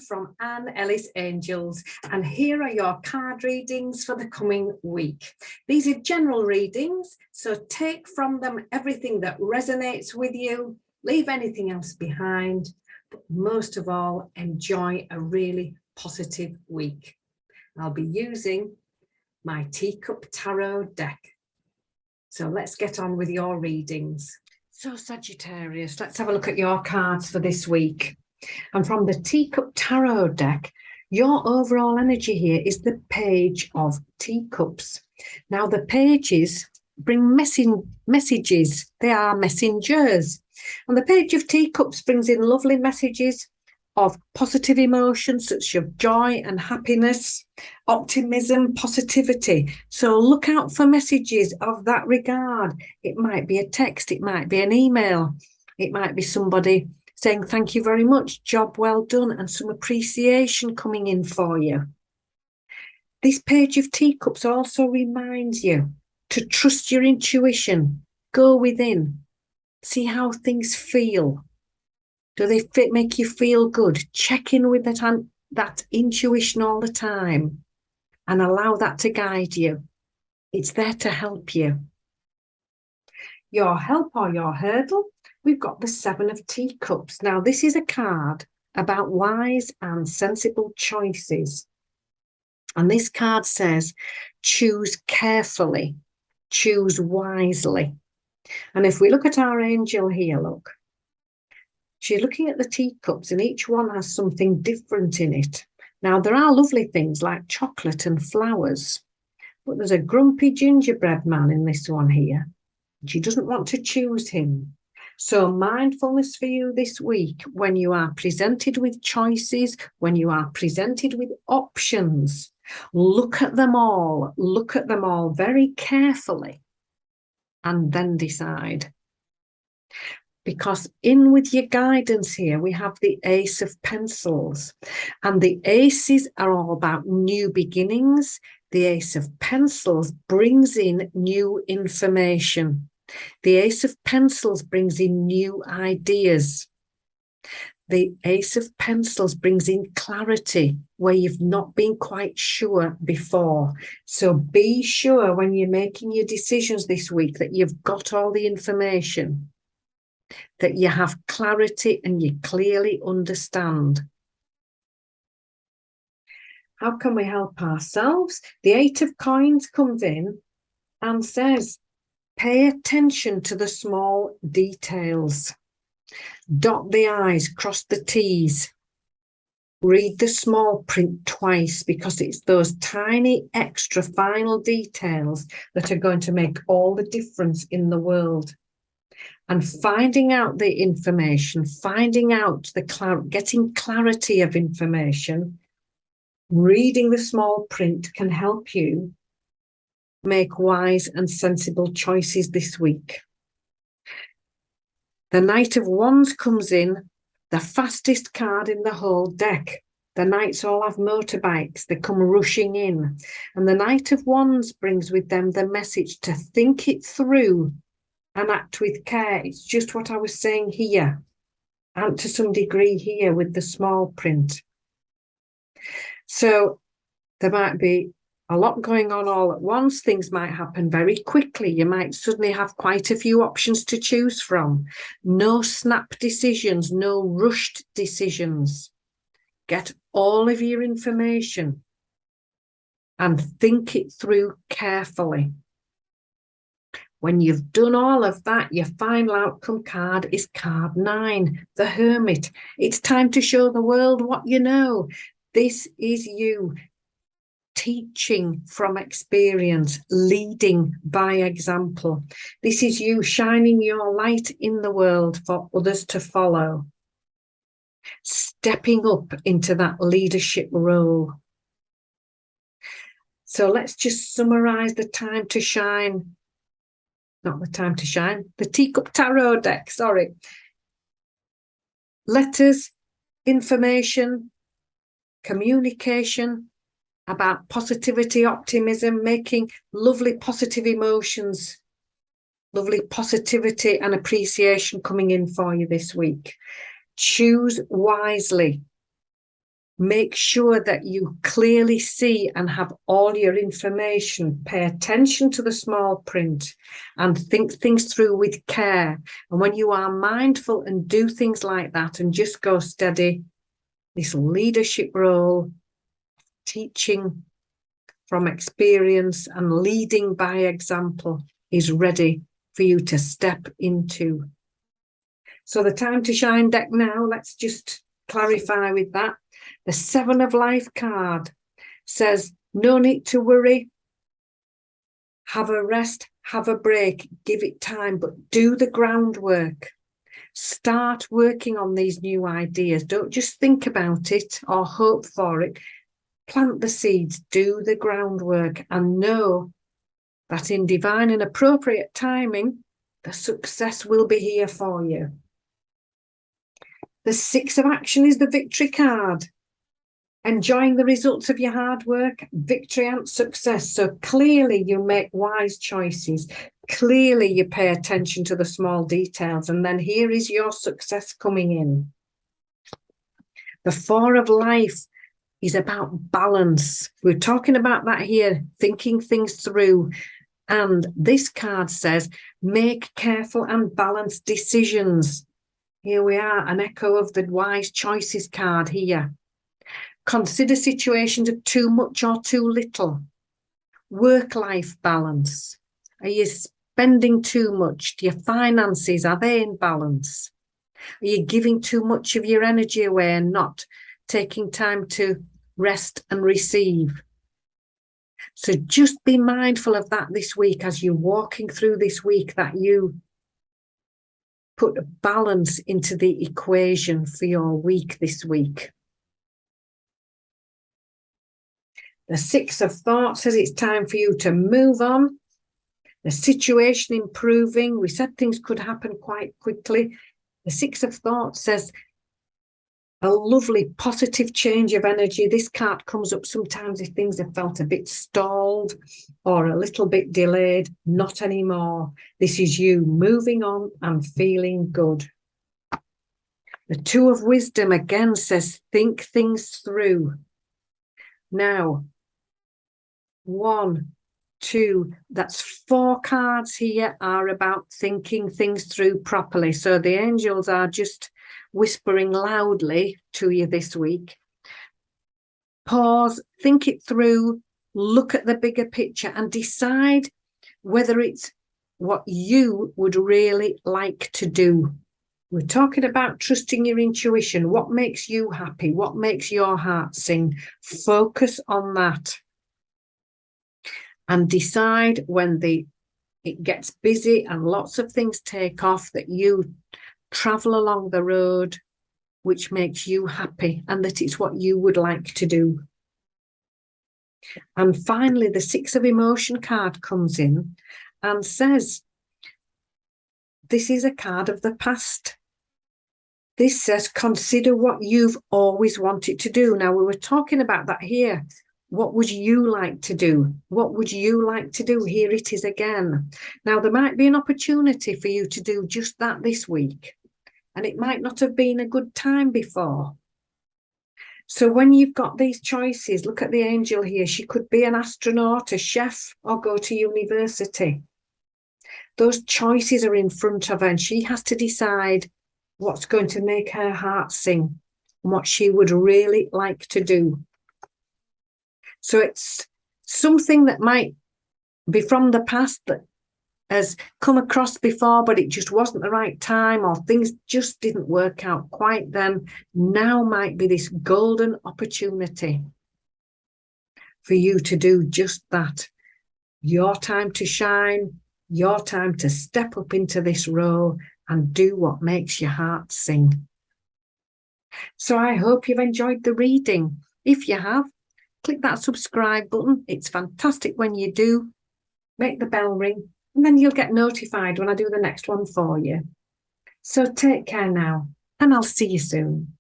from Anne Ellis Angels, and here are your card readings for the coming week. These are general readings, so take from them everything that resonates with you, leave anything else behind, but most of all, enjoy a really positive week. I'll be using my Teacup Tarot deck. So let's get on with your readings. So Sagittarius, let's have a look at your cards for this week. And from the Teacup Tarot deck, your overall energy here is the Page of Teacups. Now the pages bring messages. They are messengers. And the Page of Teacups brings in lovely messages of positive emotions such as joy and happiness, optimism, positivity. So look out for messages of that regard. It might be a text, it might be an email, it might be somebody saying thank you very much, job well done, and some appreciation coming in for you. This Page of Teacups also reminds you to trust your intuition, go within, see how things feel. Do they make you feel good? Check in with that intuition all the time and allow that to guide you. It's there to help you. Your help or your hurdle, we've got the Seven of Teacups. Now, this is a card about wise and sensible choices. And this card says, choose carefully, choose wisely. And if we look at our angel here, look. She's looking at the teacups and each one has something different in it. Now, there are lovely things like chocolate and flowers, but there's a grumpy gingerbread man in this one here. She doesn't want to choose him. So mindfulness for you this week, when you are presented with choices, when you are presented with options, look at them all very carefully and then decide. Because in with your guidance here, we have the Ace of Pencils. And the aces are all about new beginnings. The Ace of Pencils brings in new information. The Ace of Pencils brings in new ideas. The Ace of Pencils brings in clarity where you've not been quite sure before. So be sure when you're making your decisions this week that you've got all the information, that you have clarity and you clearly understand. How can we help ourselves? The Eight of Coins comes in and says, pay attention to the small details. Dot the I's, cross the T's. Read the small print twice because it's those tiny extra final details that are going to make all the difference in the world. And finding out the information, finding out getting clarity of information, reading the small print can help you make wise and sensible choices this week. The Knight of Wands comes in, the fastest card in the whole deck. The knights all have motorbikes, they come rushing in. And the Knight of Wands brings with them the message to think it through and act with care. It's just what I was saying here, and to some degree here with the small print. So there might be a lot going on all at once. Things might happen very quickly. You might suddenly have quite a few options to choose from. No snap decisions, no rushed decisions. Get all of your information and think it through carefully. When you've done all of that, your final outcome card is card 9, the Hermit. It's time to show the world what you know. This is you teaching from experience, leading by example. This is you shining your light in the world for others to follow. Stepping up into that leadership role. So let's just summarize the time to shine. Not the time to shine, the Teacup Tarot deck, sorry. Letters, information, communication about positivity, optimism, making lovely positive emotions, lovely positivity and appreciation coming in for you this week. Choose wisely. Make sure that you clearly see and have all your information. Pay attention to the small print and think things through with care. And when you are mindful and do things like that and just go steady, this leadership role, teaching from experience and leading by example is ready for you to step into. So the time to shine deck now, let's just clarify with that. The 7 of Life card says, no need to worry. Have a rest, have a break, give it time, but do the groundwork. Start working on these new ideas. Don't just think about it or hope for it. Plant the seeds, do the groundwork, and know that in divine and appropriate timing, the success will be here for you. The 6 of Action is the Victory card. Enjoying the results of your hard work, victory and success. So clearly you make wise choices. Clearly you pay attention to the small details. And then here is your success coming in. The 4 of Life is about balance. We're talking about that here, thinking things through. And this card says, make careful and balanced decisions. Here we are, an echo of the Wise Choices card here. Consider situations of too much or too little. Work-life balance. Are you spending too much? Your finances, are they in balance? Are you giving too much of your energy away and not taking time to rest and receive? So just be mindful of that this week as you're walking through this week, that you put a balance into the equation for your week this week. The 6 of Thoughts says it's time for you to move on. The situation improving. We said things could happen quite quickly. The 6 of Thoughts says a lovely positive change of energy. This card comes up sometimes if things have felt a bit stalled or a little bit delayed. Not anymore. This is you moving on and feeling good. The 2 of Wisdom again says think things through. Now, 1, 2, that's 4 cards here are about thinking things through properly. So the angels are just whispering loudly to you this week. Pause, think it through, look at the bigger picture and decide whether it's what you would really like to do. We're talking about trusting your intuition. What makes you happy? What makes your heart sing? Focus on that. And decide when it gets busy and lots of things take off that you travel along the road which makes you happy and that it's what you would like to do. And finally, the 6 of Emotion card comes in and says, this is a card of the past. This says, consider what you've always wanted to do. Now, we were talking about that here. What would you like to do? What would you like to do? Here it is again. Now, there might be an opportunity for you to do just that this week. And it might not have been a good time before. So when you've got these choices, look at the angel here. She could be an astronaut, a chef, or go to university. Those choices are in front of her and she has to decide what's going to make her heart sing and what she would really like to do. So it's something that might be from the past that has come across before, but it just wasn't the right time or things just didn't work out quite then. Now might be this golden opportunity for you to do just that. Your time to shine, your time to step up into this role and do what makes your heart sing. So I hope you've enjoyed the reading. If you have, click that subscribe button. It's fantastic when you do. Make the bell ring and then you'll get notified when I do the next one for you. So take care now and I'll see you soon.